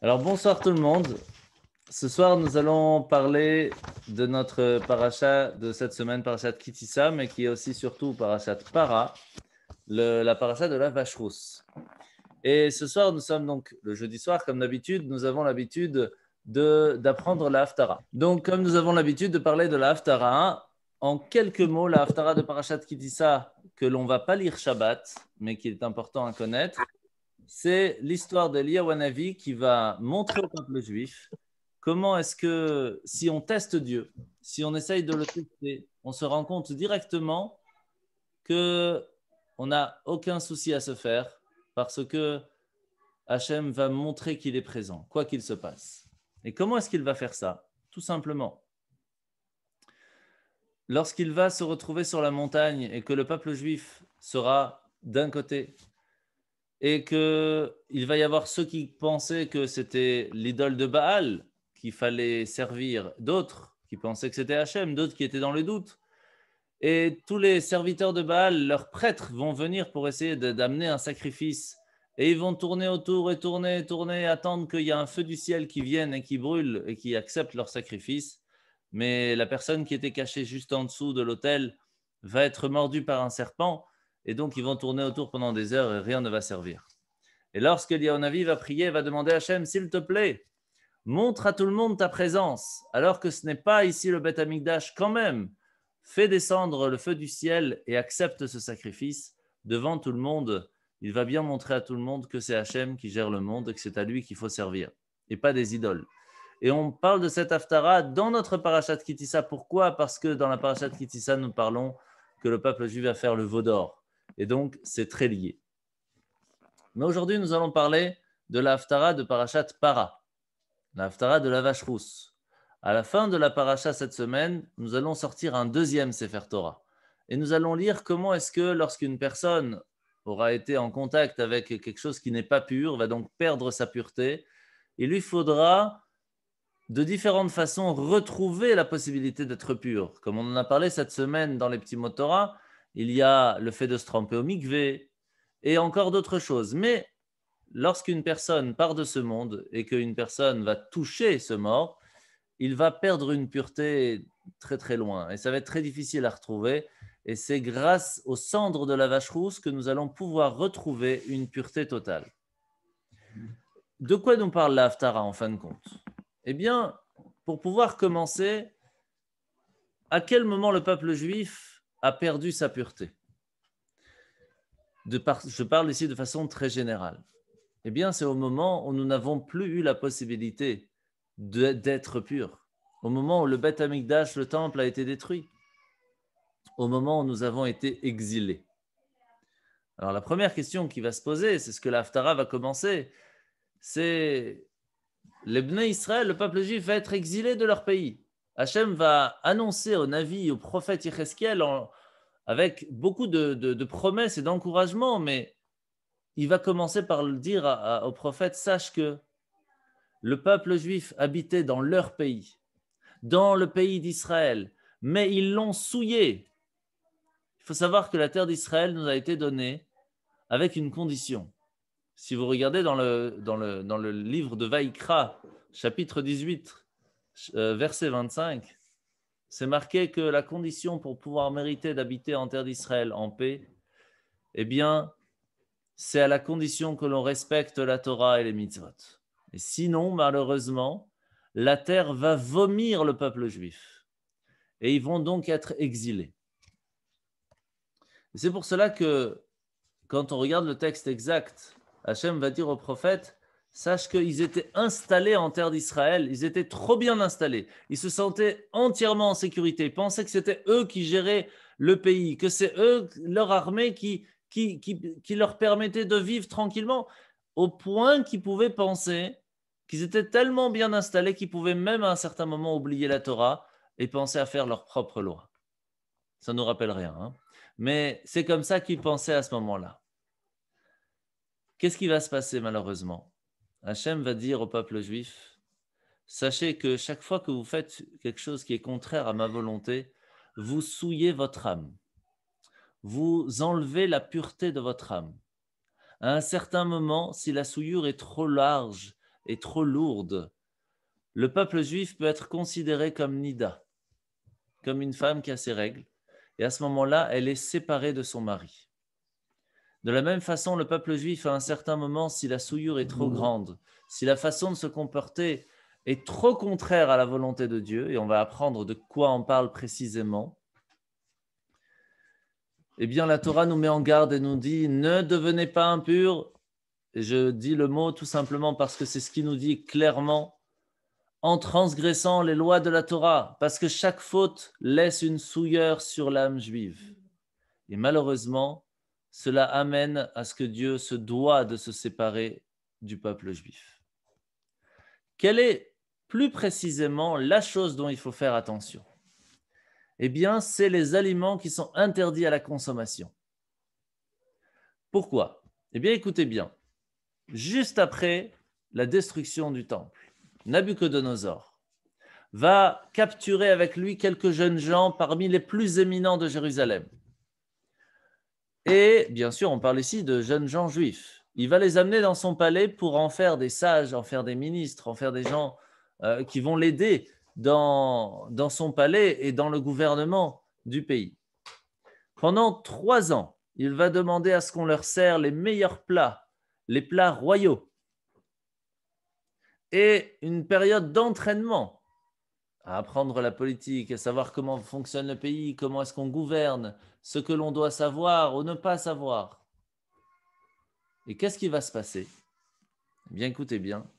Alors bonsoir tout le monde. Ce soir, nous allons parler de notre paracha de cette semaine, parachat Kitissa, mais qui est aussi surtout parachat Para, la paracha de la vache rousse. Et ce soir, nous sommes donc le jeudi soir, comme d'habitude, nous avons l'habitude d'apprendre la Haftara. Donc, comme nous avons l'habitude de parler de la Haftara, en quelques mots, la Haftara de parachat Kitissa, que l'on ne va pas lire Shabbat, mais qui est important à connaître, c'est l'histoire d'Eliyahu Hanavi qui va montrer au peuple juif comment est-ce que si on teste Dieu, si on essaye de le tester, on se rend compte directement que on n'a aucun souci à se faire parce que Hachem va montrer qu'il est présent, quoi qu'il se passe. Et comment est-ce qu'il va faire ça? Tout simplement. Lorsqu'il va se retrouver sur la montagne et que le peuple juif sera d'un côté et qu'il va y avoir ceux qui pensaient que c'était l'idole de Baal qu'il fallait servir, d'autres qui pensaient que c'était Hachem, d'autres qui étaient dans le doute. Et tous les serviteurs de Baal, leurs prêtres, vont venir pour essayer d'amener un sacrifice. Et ils vont tourner autour et tourner, tourner, attendre qu'il y ait un feu du ciel qui vienne et qui brûle et qui accepte leur sacrifice. Mais la personne qui était cachée juste en dessous de l'autel va être mordue par un serpent. Et donc, ils vont tourner autour pendant des heures et rien ne va servir. Et lorsque Eliyahu va prier, va demander à Hachem, s'il te plaît, montre à tout le monde ta présence, alors que ce n'est pas ici le Beth Amikdash quand même. Fais descendre le feu du ciel et accepte ce sacrifice devant tout le monde. Il va bien montrer à tout le monde que c'est Hachem qui gère le monde et que c'est à lui qu'il faut servir, et pas des idoles. Et on parle de cette Haftara dans notre parachat Kitissa. Pourquoi? Parce que dans la parachat Kitissa, nous parlons que le peuple juif va faire le veau d'or. Et donc, c'est très lié. Mais aujourd'hui, nous allons parler de la Haftara de Parashat Para, la Haftara de la vache rousse. À la fin de la Paracha cette semaine, nous allons sortir un deuxième Sefer Torah. Et nous allons lire comment est-ce que lorsqu'une personne aura été en contact avec quelque chose qui n'est pas pur, va donc perdre sa pureté, il lui faudra de différentes façons retrouver la possibilité d'être pur. Comme on en a parlé cette semaine dans les petits mots Torah, il y a le fait de se tremper au mikvé et encore d'autres choses. Mais lorsqu'une personne part de ce monde et qu'une personne va toucher ce mort, il va perdre une pureté très très loin et ça va être très difficile à retrouver. Et c'est grâce aux cendres de la vache rousse que nous allons pouvoir retrouver une pureté totale. De quoi nous parle la Haftara en fin de compte? Eh bien, pour pouvoir commencer, à quel moment le peuple juif a perdu sa pureté? Je parle ici de façon très générale. Eh bien, c'est au moment où nous n'avons plus eu la possibilité d'être purs. Au moment où le Beth Amikdash, le temple, a été détruit. Au moment où nous avons été exilés. Alors, la première question qui va se poser, c'est ce que la Haftara va commencer, c'est les Bnei Israël, le peuple juif, va être exilé de leur pays. Hachem va annoncer au Navi, au prophète Yecheskel, avec beaucoup de promesses et d'encouragements, mais il va commencer par le dire au prophète, sache que le peuple juif habitait dans leur pays, dans le pays d'Israël, mais ils l'ont souillé. Il faut savoir que la terre d'Israël nous a été donnée avec une condition. Si vous regardez dans le livre de Vaïkra, chapitre 18, verset 25, c'est marqué que la condition pour pouvoir mériter d'habiter en terre d'Israël en paix, eh bien, c'est à la condition que l'on respecte la Torah et les mitzvot. Et sinon, malheureusement, la terre va vomir le peuple juif. Et ils vont donc être exilés. Et c'est pour cela que, quand on regarde le texte exact, Hachem va dire au prophète, sache qu'ils étaient installés en terre d'Israël, ils étaient trop bien installés, ils se sentaient entièrement en sécurité, ils pensaient que c'était eux qui géraient le pays, que c'est eux, leur armée, qui leur permettait de vivre tranquillement, au point qu'ils pouvaient penser qu'ils étaient tellement bien installés qu'ils pouvaient même à un certain moment oublier la Torah et penser à faire leur propre loi. Ça ne nous rappelle rien, hein. Mais c'est comme ça qu'ils pensaient à ce moment-là. Qu'est-ce qui va se passer malheureusement? Hachem va dire au peuple juif, sachez que chaque fois que vous faites quelque chose qui est contraire à ma volonté, vous souillez votre âme. Vous enlevez la pureté de votre âme. À un certain moment, si la souillure est trop large est trop lourde, le peuple juif peut être considéré comme nida, comme une femme qui a ses règles. Et à ce moment-là, elle est séparée de son mari. De la même façon, le peuple juif, à un certain moment, si la souillure est trop grande, si la façon de se comporter est trop contraire à la volonté de Dieu, et on va apprendre de quoi on parle précisément, eh bien la Torah nous met en garde et nous dit « Ne devenez pas impurs ». Et je dis le mot tout simplement parce que c'est ce qui nous dit clairement en transgressant les lois de la Torah, parce que chaque faute laisse une souillure sur l'âme juive. Et malheureusement, cela amène à ce que Dieu se doit de se séparer du peuple juif. Quelle est plus précisément la chose dont il faut faire attention? Eh bien, c'est les aliments qui sont interdits à la consommation. Pourquoi? Eh bien, écoutez bien. Juste après la destruction du temple, Nabuchodonosor va capturer avec lui quelques jeunes gens parmi les plus éminents de Jérusalem. Et bien sûr, on parle ici de jeunes gens juifs. Il va les amener dans son palais pour en faire des sages, en faire des ministres, en faire des gens qui vont l'aider dans son palais et dans le gouvernement du pays. Pendant 3 ans, il va demander à ce qu'on leur sert les meilleurs plats, les plats royaux, et une période d'entraînement à apprendre la politique, à savoir comment fonctionne le pays, comment est-ce qu'on gouverne, ce que l'on doit savoir ou ne pas savoir. Et qu'est-ce qui va se passer? Eh bien, écoutez bien.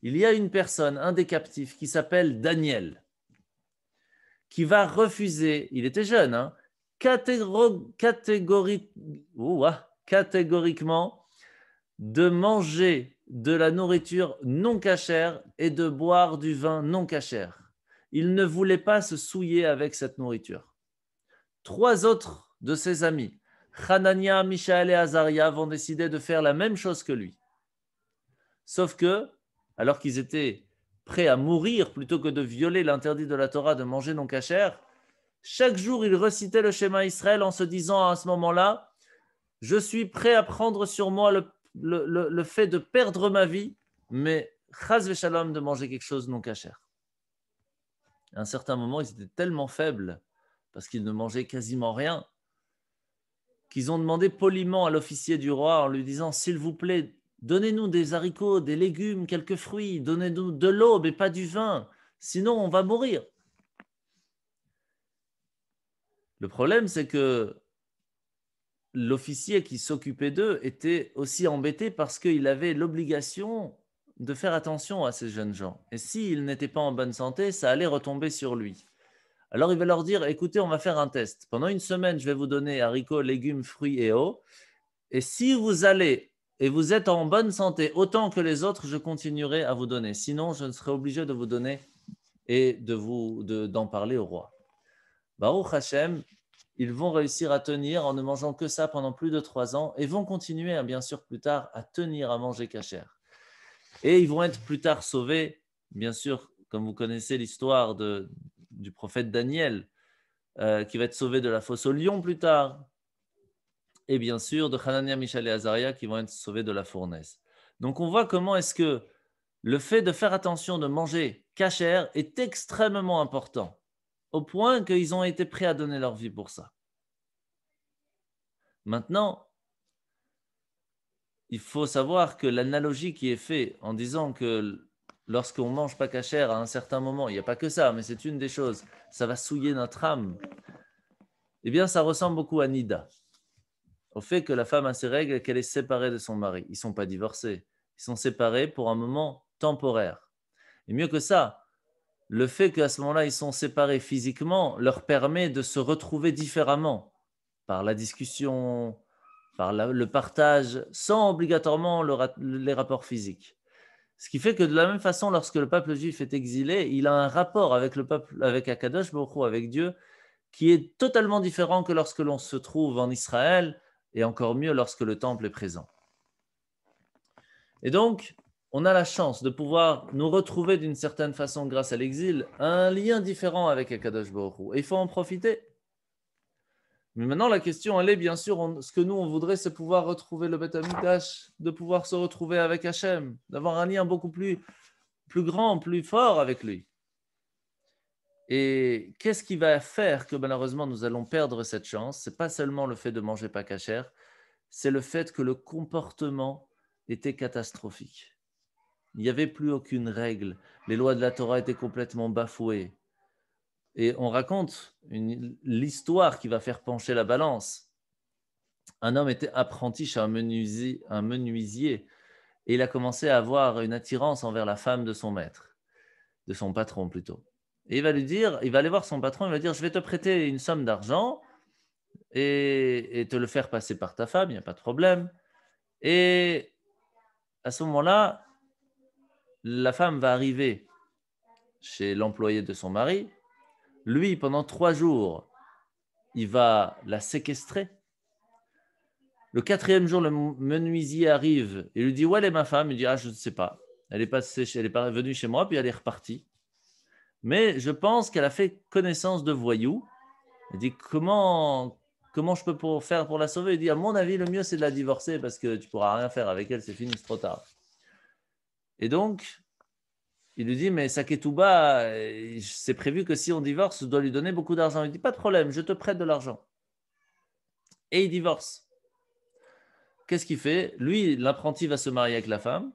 Il y a une personne, un des captifs, qui s'appelle Daniel, qui va refuser, il était jeune, hein, catégoriquement, de manger de la nourriture non cachère et de boire du vin non cachère. Il ne voulait pas se souiller avec cette nourriture. 3 autres de ses amis, Hanania, Mishaël et Azaria, vont décider de faire la même chose que lui. Sauf que, alors qu'ils étaient prêts à mourir plutôt que de violer l'interdit de la Torah de manger non cachère, chaque jour ils recitaient le schéma Israël en se disant à ce moment-là, je suis prêt à prendre sur moi le fait de perdre ma vie, mais chas v'shalom de manger quelque chose non cachère. À un certain moment, ils étaient tellement faibles, parce qu'ils ne mangeaient quasiment rien, qu'ils ont demandé poliment à l'officier du roi en lui disant, s'il vous plaît, donnez-nous des haricots, des légumes, quelques fruits, donnez-nous de l'eau, mais pas du vin, sinon on va mourir. Le problème, c'est que l'officier qui s'occupait d'eux était aussi embêté parce qu'il avait l'obligation de faire attention à ces jeunes gens. Et s'ils n'étaient pas en bonne santé, ça allait retomber sur lui. Alors il va leur dire, écoutez, on va faire un test. Pendant une semaine, je vais vous donner haricots, légumes, fruits et eau. Et si vous allez et vous êtes en bonne santé autant que les autres, je continuerai à vous donner. Sinon, je ne serai obligé de vous donner et d'en parler au roi. Baruch Hashem, ils vont réussir à tenir en ne mangeant que ça pendant plus de 3 ans et vont continuer, bien sûr, plus tard à tenir à manger cachère. Et ils vont être plus tard sauvés, bien sûr, comme vous connaissez l'histoire du prophète Daniel, qui va être sauvé de la fosse au lion plus tard, et bien sûr de Hanania, Mishaël et Azaria qui vont être sauvés de la fournaise. Donc on voit comment est-ce que le fait de faire attention de manger cachère est extrêmement important, au point qu'ils ont été prêts à donner leur vie pour ça. Maintenant, il faut savoir que l'analogie qui est faite en disant que lorsqu'on ne mange pas cachère à un certain moment, il n'y a pas que ça, mais c'est une des choses, ça va souiller notre âme, eh bien ça ressemble beaucoup à Nida, au fait que la femme a ses règles et qu'elle est séparée de son mari. Ils ne sont pas divorcés, ils sont séparés pour un moment temporaire. Et mieux que ça, le fait qu'à ce moment-là, ils sont séparés physiquement leur permet de se retrouver différemment par la discussion, par le partage, sans obligatoirement les rapports physiques. Ce qui fait que de la même façon, lorsque le peuple juif est exilé, il a un rapport avec le peuple, avec Akadosh Baruch Hu, avec Dieu, qui est totalement différent que lorsque l'on se trouve en Israël, et encore mieux lorsque le temple est présent. Et donc, on a la chance de pouvoir nous retrouver d'une certaine façon, grâce à l'exil, un lien différent avec Akadosh Baruch Hu. Et il faut en profiter. Mais maintenant, la question, elle est bien sûr, ce que nous, on voudrait, c'est pouvoir retrouver le Beth Amikdash, de pouvoir se retrouver avec Hachem, d'avoir un lien beaucoup plus grand, plus fort avec lui. Et qu'est-ce qui va faire que malheureusement, nous allons perdre cette chance? Ce n'est pas seulement le fait de manger pas cachère, c'est le fait que le comportement était catastrophique. Il n'y avait plus aucune règle. Les lois de la Torah étaient complètement bafouées. Et on raconte l'histoire qui va faire pencher la balance. Un homme était apprenti chez un menuisier et il a commencé à avoir une attirance envers la femme de son maître, de son patron plutôt. Et il va aller voir son patron, il va dire, je vais te prêter une somme d'argent et te le faire passer par ta femme, il n'y a pas de problème. Et à ce moment-là, la femme va arriver chez l'employé de son mari. Lui, pendant 3 jours, il va la séquestrer. Le 4e jour, le menuisier arrive et lui dit, où elle est ma femme? Il dit, je ne sais pas. Elle est venue chez moi, puis elle est repartie. Mais je pense qu'elle a fait connaissance de voyous. Il dit, comment je peux faire pour la sauver? Il dit, à mon avis, le mieux, c'est de la divorcer parce que tu ne pourras rien faire avec elle, c'est fini, c'est trop tard. Et donc, il lui dit, mais Saketouba, c'est prévu que si on divorce, je dois lui donner beaucoup d'argent. Il dit, pas de problème, je te prête de l'argent. Et il divorce. Qu'est-ce qu'il fait? Lui, l'apprenti va se marier avec la femme.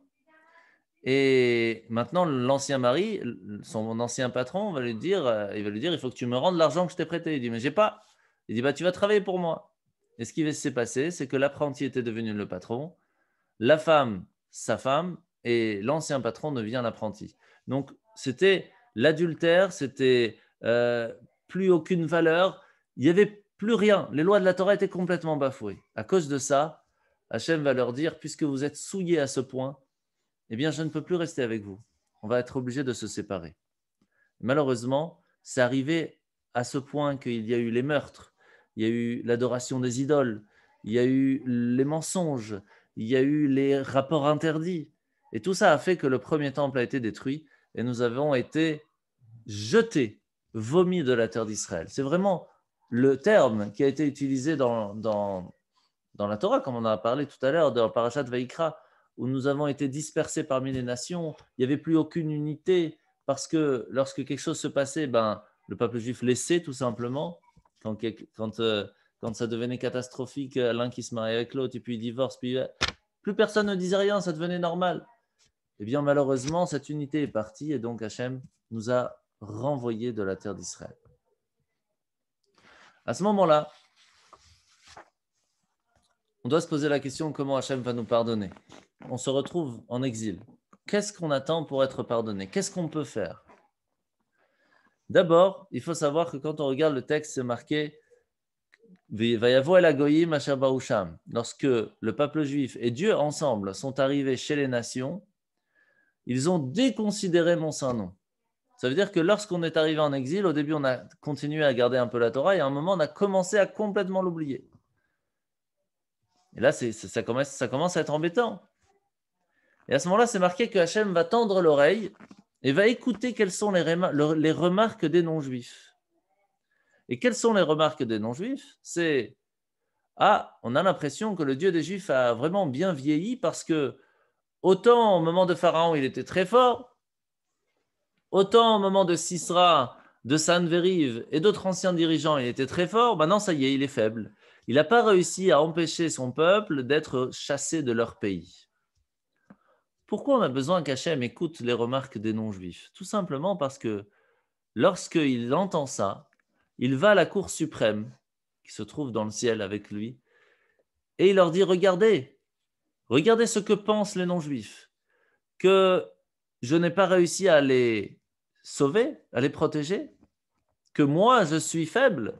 Et maintenant, l'ancien mari, son ancien patron, va lui dire, il faut que tu me rendes l'argent que je t'ai prêté. Il dit, mais j'ai pas. Il dit, tu vas travailler pour moi. Et ce qui s'est passé, c'est que l'apprenti était devenu le patron, la femme, sa femme, et l'ancien patron devient l'apprenti. Donc, c'était l'adultère, c'était plus aucune valeur, il n'y avait plus rien. Les lois de la Torah étaient complètement bafouées. À cause de ça, Hachem va leur dire, puisque vous êtes souillés à ce point, eh bien, je ne peux plus rester avec vous. On va être obligé de se séparer. Malheureusement, c'est arrivé à ce point qu'il y a eu les meurtres, il y a eu l'adoration des idoles, il y a eu les mensonges, il y a eu les rapports interdits. Et tout ça a fait que le premier temple a été détruit et nous avons été jetés, vomis de la terre d'Israël. C'est vraiment le terme qui a été utilisé dans la Torah, comme on en a parlé tout à l'heure, dans le Parashat Vaïkra, où nous avons été dispersés parmi les nations. Il n'y avait plus aucune unité parce que lorsque quelque chose se passait, le peuple juif laissait tout simplement. Quand ça devenait catastrophique, l'un qui se mariait avec l'autre et puis il divorce, puis plus personne ne disait rien, ça devenait normal. Eh bien, malheureusement, cette unité est partie et donc Hachem nous a renvoyés de la terre d'Israël. À ce moment-là, on doit se poser la question comment Hachem va nous pardonner. On se retrouve en exil. Qu'est-ce qu'on attend pour être pardonné? Qu'est-ce qu'on peut faire? D'abord, il faut savoir que quand on regarde le texte, c'est marqué Vayavo el hagoyim asher ba'usham. Lorsque le peuple juif et Dieu ensemble sont arrivés chez les nations, ils ont déconsidéré mon saint nom. Ça veut dire que lorsqu'on est arrivé en exil, au début, on a continué à garder un peu la Torah et à un moment, on a commencé à complètement l'oublier. Et là, ça commence à être embêtant. Et à ce moment-là, c'est marqué que Hachem va tendre l'oreille et va écouter quelles sont les remarques des non-juifs. Et quelles sont les remarques des non-juifs? C'est on a l'impression que le Dieu des Juifs a vraiment bien vieilli parce que autant au moment de Pharaon, il était très fort, autant au moment de Sisra, de Sanveriv et d'autres anciens dirigeants, il était très fort. Maintenant, ça y est, il est faible. Il n'a pas réussi à empêcher son peuple d'être chassé de leur pays. Pourquoi on a besoin qu'Hachem écoute les remarques des non-juifs? Tout simplement parce que lorsqu'il entend ça, il va à la Cour suprême, qui se trouve dans le ciel avec lui, et il leur dit, regardez ce que pensent les non-juifs, que je n'ai pas réussi à les sauver, à les protéger, que moi, je suis faible,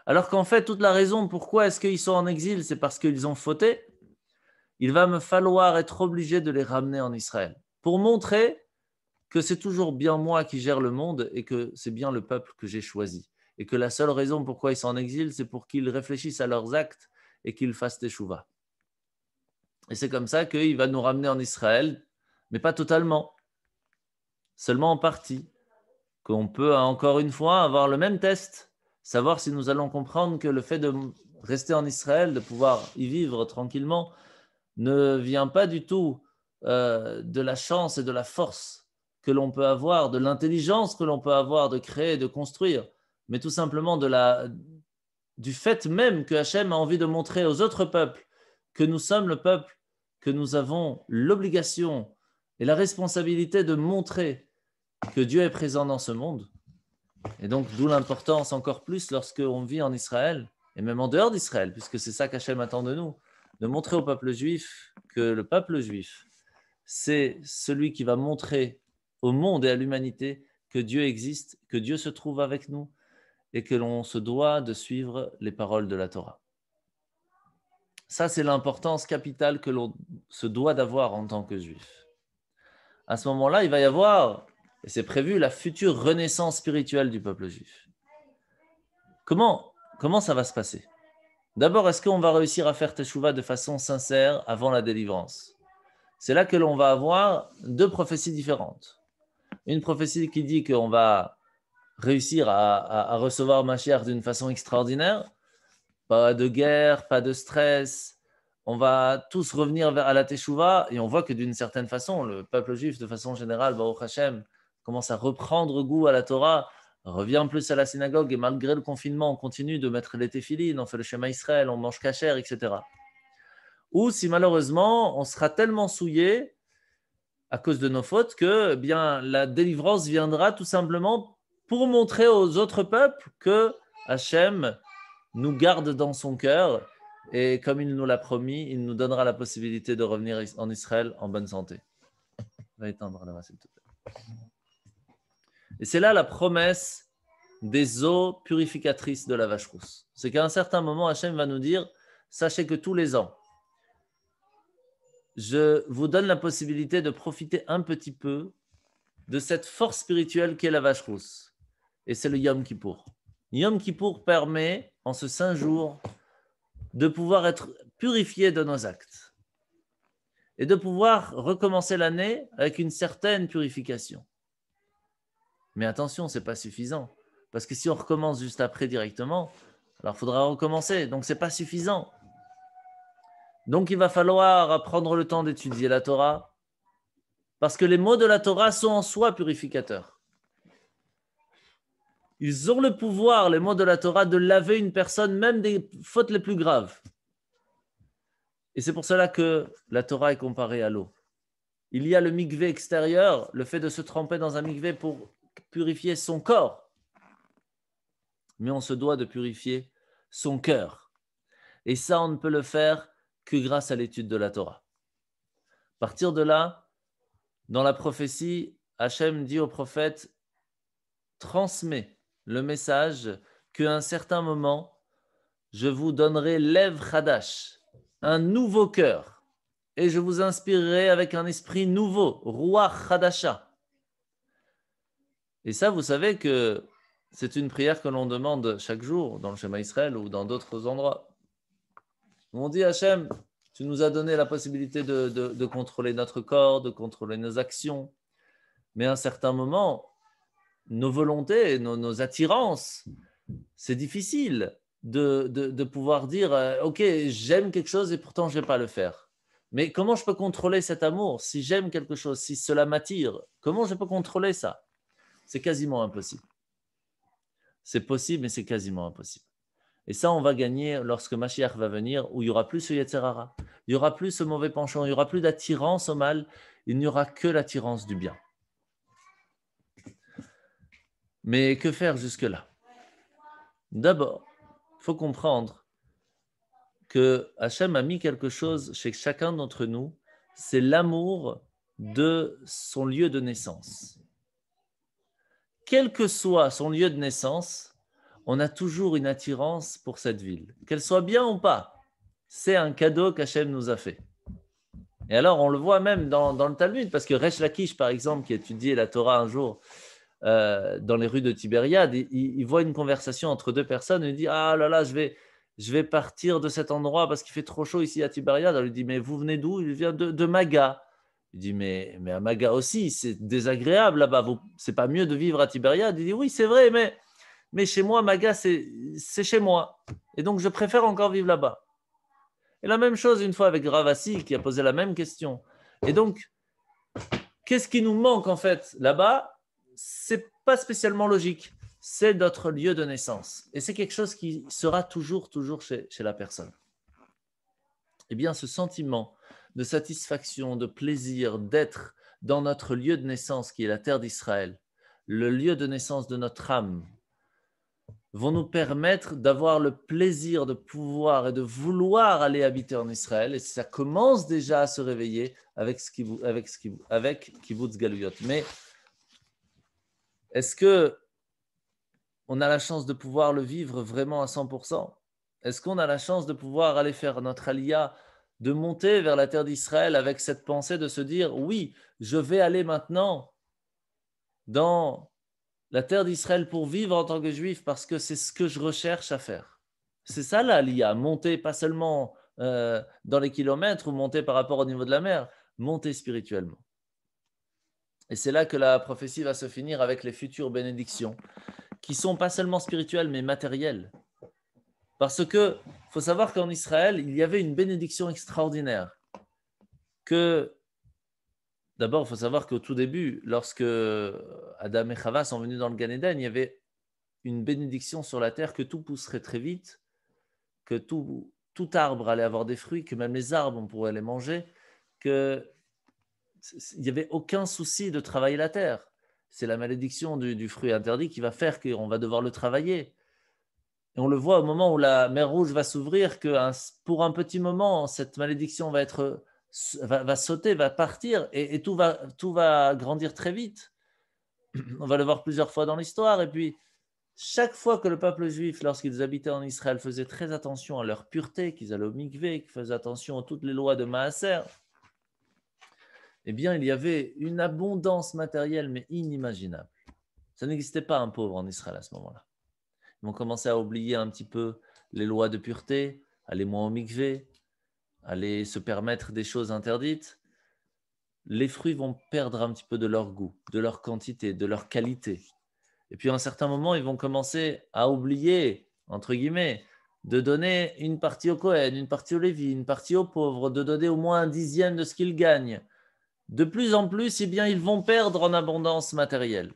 alors qu'en fait, toute la raison pourquoi est-ce qu'ils sont en exil, c'est parce qu'ils ont fauté. Il va me falloir être obligé de les ramener en Israël pour montrer que c'est toujours bien moi qui gère le monde et que c'est bien le peuple que j'ai choisi. Et que la seule raison pourquoi ils sont en exil, c'est pour qu'ils réfléchissent à leurs actes et qu'ils fassent teshuva. Et c'est comme ça qu'il va nous ramener en Israël, mais pas totalement, seulement en partie. Qu'on peut encore une fois avoir le même test. savoir si nous allons comprendre que le fait de rester en Israël, de pouvoir y vivre tranquillement, ne vient pas du tout de la chance et de la force que l'on peut avoir, de l'intelligence que l'on peut avoir de créer, de construire, mais tout simplement du fait même que Hachem a envie de montrer aux autres peuples que nous sommes le peuple, que nous avons l'obligation et la responsabilité de montrer que Dieu est présent dans ce monde. Et donc, d'où l'importance encore plus lorsqu'on vit en Israël, et même en dehors d'Israël, puisque c'est ça qu'Hachem attend de nous, de montrer au peuple juif que le peuple juif, c'est celui qui va montrer au monde et à l'humanité que Dieu existe, que Dieu se trouve avec nous, et que l'on se doit de suivre les paroles de la Torah. Ça, c'est l'importance capitale que l'on se doit d'avoir en tant que juif. À ce moment-là, il va y avoir, et c'est prévu, la future renaissance spirituelle du peuple juif. Comment ça va se passer? D'abord, est-ce qu'on va réussir à faire Teshuvah de façon sincère avant la délivrance? C'est là que l'on va avoir deux prophéties différentes. Une prophétie qui dit qu'on va réussir à recevoir Mashiach d'une façon extraordinaire, pas de guerre, pas de stress, on va tous revenir à la Teshuvah, et on voit que d'une certaine façon, le peuple juif, de façon générale, Baruch Hashem, commence à reprendre goût à la Torah, revient plus à la synagogue, et malgré le confinement, on continue de mettre les téphilines, on fait le Shema Israël, on mange kasher, etc. Ou si malheureusement, on sera tellement souillé à cause de nos fautes que eh bien, la délivrance viendra tout simplement pour montrer aux autres peuples que Hachem nous garde dans son cœur, et comme il nous l'a promis, il nous donnera la possibilité de revenir en Israël en bonne santé. Va éteindre là-bas, s'il te plaît. Et c'est là la promesse des eaux purificatrices de la vache rousse. C'est qu'à un certain moment, Hachem va nous dire, sachez que tous les ans, je vous donne la possibilité de profiter un petit peu de cette force spirituelle qu'est la vache rousse. Et c'est le Yom Kippour. Yom Kippour permet, en ce 5 jours, de pouvoir être purifié de nos actes et de pouvoir recommencer l'année avec une certaine purification. Mais attention, ce n'est pas suffisant. Parce que si on recommence juste après directement, alors il faudra recommencer. Donc, ce n'est pas suffisant. Donc, il va falloir prendre le temps d'étudier la Torah, parce que les mots de la Torah sont en soi purificateurs. Ils ont le pouvoir, les mots de la Torah, de laver une personne, même des fautes les plus graves. Et c'est pour cela que la Torah est comparée à l'eau. Il y a le mikvé extérieur, le fait de se tremper dans un mikvé pour purifier son corps. Mais on se doit de purifier son cœur. Et ça, on ne peut le faire que grâce à l'étude de la Torah. À partir de là, dans la prophétie, Hachem dit au prophète, transmets le message qu'à un certain moment, je vous donnerai Lev Chadash, un nouveau cœur, et je vous inspirerai avec un esprit nouveau, Ruach Chadasha. Et ça, vous savez que c'est une prière que l'on demande chaque jour dans le Shema Israël ou dans d'autres endroits. On dit Hachem, tu nous as donné la possibilité de contrôler notre corps, de contrôler nos actions, mais à un certain moment, nos volontés, nos attirances, c'est difficile de pouvoir dire ok, j'aime quelque chose et pourtant je ne vais pas le faire. Mais comment je peux contrôler cet amour? Si j'aime quelque chose, si cela m'attire, comment je peux contrôler ça? C'est quasiment impossible. C'est possible, mais c'est quasiment impossible. Et ça, on va gagner lorsque Mashiach va venir, où il n'y aura plus ce Yetzer Hara, il n'y aura plus ce mauvais penchant, il n'y aura plus d'attirance au mal, il n'y aura que l'attirance du bien. Mais que faire jusque-là? D'abord, il faut comprendre que Hachem a mis quelque chose chez chacun d'entre nous, c'est l'amour de son lieu de naissance. Quel que soit son lieu de naissance, on a toujours une attirance pour cette ville. Qu'elle soit bien ou pas, c'est un cadeau qu'Hachem nous a fait. Et alors, on le voit même dans le Talmud, parce que Resh Lakish, par exemple, qui étudiait la Torah un jour dans les rues de Tibériade, il voit une conversation entre deux personnes, et il dit « Ah là là, je vais partir de cet endroit parce qu'il fait trop chaud ici à Tibériade. » On lui dit « Mais vous venez d'où ?» Il vient de Maga. Il dit mais à Maga aussi, c'est désagréable là-bas. C'est pas mieux de vivre à Tibériade? Il dit « Oui, c'est vrai, mais chez moi, Maga, c'est chez moi. Et donc, je préfère encore vivre là-bas. Et la même chose une fois avec Ravasi qui a posé la même question. Et donc, qu'est-ce qui nous manque en fait là-bas? C'est pas spécialement logique. C'est notre lieu de naissance. Et c'est quelque chose qui sera toujours chez la personne. Eh bien, ce sentiment de satisfaction, de plaisir, d'être dans notre lieu de naissance qui est la terre d'Israël, le lieu de naissance de notre âme, vont nous permettre d'avoir le plaisir de pouvoir et de vouloir aller habiter en Israël. Et ça commence déjà à se réveiller avec Kibbutz Galuyot. Mais est-ce que on a la chance de pouvoir le vivre vraiment à 100%? Est-ce qu'on a la chance de pouvoir aller faire notre aliyah, de monter vers la terre d'Israël avec cette pensée de se dire, oui, je vais aller maintenant dans la terre d'Israël pour vivre en tant que juif parce que c'est ce que je recherche à faire. C'est ça l'aliyah, monter pas seulement dans les kilomètres ou monter par rapport au niveau de la mer, monter spirituellement. Et c'est là que la prophétie va se finir avec les futures bénédictions qui sont pas seulement spirituelles mais matérielles. Parce que faut savoir qu'en Israël, il y avait une bénédiction extraordinaire. D'abord, il faut savoir qu'au tout début, lorsque Adam et Chava sont venus dans le Gan Eden, il y avait une bénédiction sur la terre, que tout pousserait très vite, que tout arbre allait avoir des fruits, que même les arbres, on pourrait les manger, qu'il n'y avait aucun souci de travailler la terre. C'est la malédiction du fruit interdit qui va faire qu'on va devoir le travailler. Et on le voit au moment où la mer Rouge va s'ouvrir, que pour un petit moment, cette malédiction va sauter, va partir, et tout va grandir très vite. On va le voir plusieurs fois dans l'histoire. Et puis, chaque fois que le peuple juif, lorsqu'ils habitaient en Israël, faisait très attention à leur pureté, qu'ils allaient au mikvé, qu'ils faisaient attention à toutes les lois de Maaser, eh bien, il y avait une abondance matérielle, mais inimaginable. Ça n'existait pas un pauvre en Israël à ce moment-là. Ils vont commencer à oublier un petit peu les lois de pureté, aller moins au mikvé, aller se permettre des choses interdites. Les fruits vont perdre un petit peu de leur goût, de leur quantité, de leur qualité. Et puis à un certain moment, ils vont commencer à oublier, entre guillemets, de donner une partie au Kohen, une partie au Lévi, une partie aux pauvres, de donner au moins 1/10 de ce qu'ils gagnent. De plus en plus, eh bien, ils vont perdre en abondance matérielle.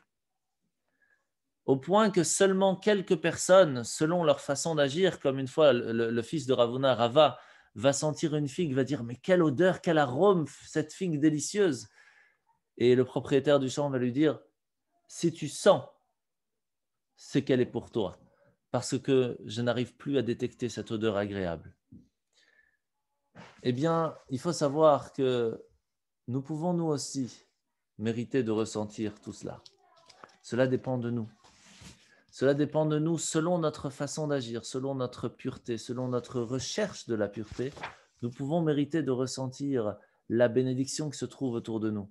Au point que seulement quelques personnes, selon leur façon d'agir, comme une fois le fils de Ravuna, Rava, va sentir une figue, va dire « Mais quelle odeur, quel arôme, cette figue délicieuse !» Et le propriétaire du champ va lui dire « Si tu sens, c'est qu'elle est pour toi, parce que je n'arrive plus à détecter cette odeur agréable. » Eh bien, il faut savoir que nous pouvons nous aussi mériter de ressentir tout cela. Cela dépend de nous. Cela dépend de nous selon notre façon d'agir, selon notre pureté, selon notre recherche de la pureté. Nous pouvons mériter de ressentir la bénédiction qui se trouve autour de nous.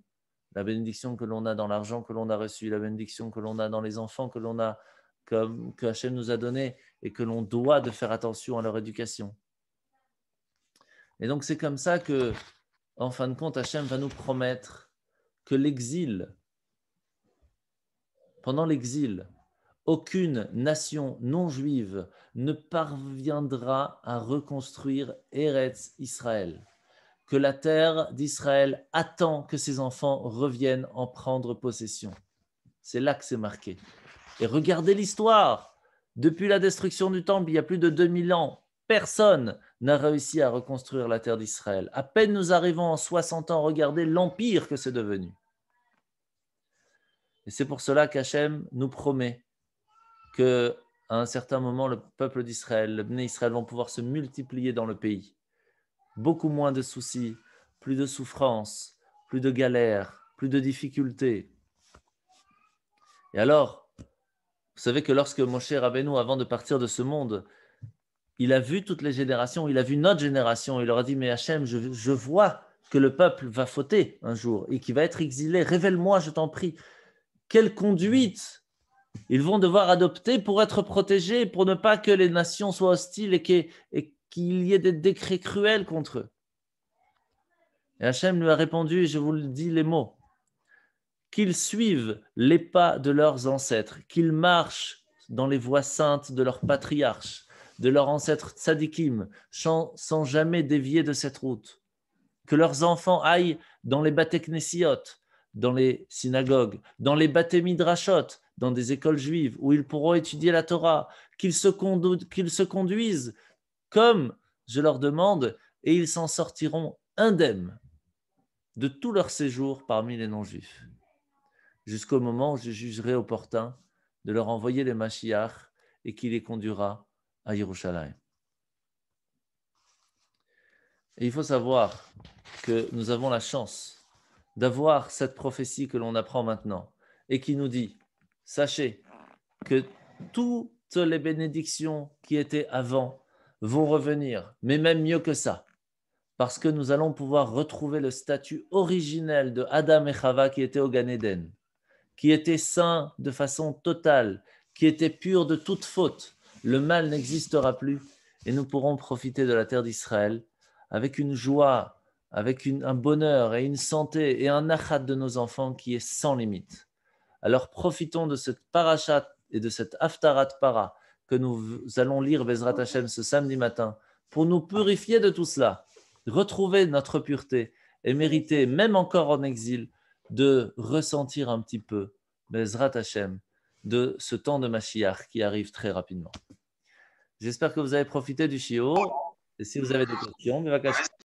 La bénédiction que l'on a dans l'argent que l'on a reçu, la bénédiction que l'on a dans les enfants que l'on a, que Hachem nous a donné et que l'on doit de faire attention à leur éducation. Et donc c'est comme ça que, en fin de compte, Hachem va nous promettre que pendant l'exil, aucune nation non juive ne parviendra à reconstruire Eretz Israël, que la terre d'Israël attend que ses enfants reviennent en prendre possession. C'est là que c'est marqué. Et regardez l'histoire. Depuis la destruction du temple, il y a plus de 2000 ans, personne n'a réussi à reconstruire la terre d'Israël. À peine nous arrivons en 60 ans, regardez l'empire que c'est devenu. Et c'est pour cela qu'Hachem nous promet qu'à un certain moment, le peuple d'Israël, le Bnei Israël vont pouvoir se multiplier dans le pays. Beaucoup moins de soucis, plus de souffrances, plus de galères, plus de difficultés. Et alors, vous savez que lorsque Moshe Rabbeinu, avant de partir de ce monde, il a vu toutes les générations, il a vu notre génération, il leur a dit, mais Hachem, je vois que le peuple va fauter un jour et qu'il va être exilé. Révèle-moi, je t'en prie, quelle conduite ils vont devoir adopter pour être protégés, pour ne pas que les nations soient hostiles et qu'il y ait des décrets cruels contre eux. Et Hachem lui a répondu, et je vous le dis les mots, qu'ils suivent les pas de leurs ancêtres, qu'ils marchent dans les voies saintes de leurs patriarches, de leurs ancêtres tzadikim, sans jamais dévier de cette route. Que leurs enfants aillent dans les baté knessiot, dans les synagogues, dans les baté midrashot, dans des écoles juives où ils pourront étudier la Torah, qu'ils se conduisent comme je leur demande et ils s'en sortiront indemnes de tout leur séjour parmi les non-juifs, jusqu'au moment où je jugerai opportun de leur envoyer les Mashiach et qui les conduira à Yerushalayim. Et il faut savoir que nous avons la chance d'avoir cette prophétie que l'on apprend maintenant et qui nous dit, sachez que toutes les bénédictions qui étaient avant vont revenir, mais même mieux que ça, parce que nous allons pouvoir retrouver le statut originel de Adam et Chava qui étaient au Gan Eden, qui étaient saints de façon totale, qui étaient purs de toute faute. Le mal n'existera plus et nous pourrons profiter de la terre d'Israël avec une joie, avec un bonheur et une santé et un nachat de nos enfants qui est sans limite. Alors profitons de cette parachat et de cette haftarat para que nous allons lire Bezrat Hashem ce samedi matin pour nous purifier de tout cela, retrouver notre pureté et mériter, même encore en exil, de ressentir un petit peu Bezrat Hashem de ce temps de Mashiach qui arrive très rapidement. J'espère que vous avez profité du shiur et si vous avez des questions,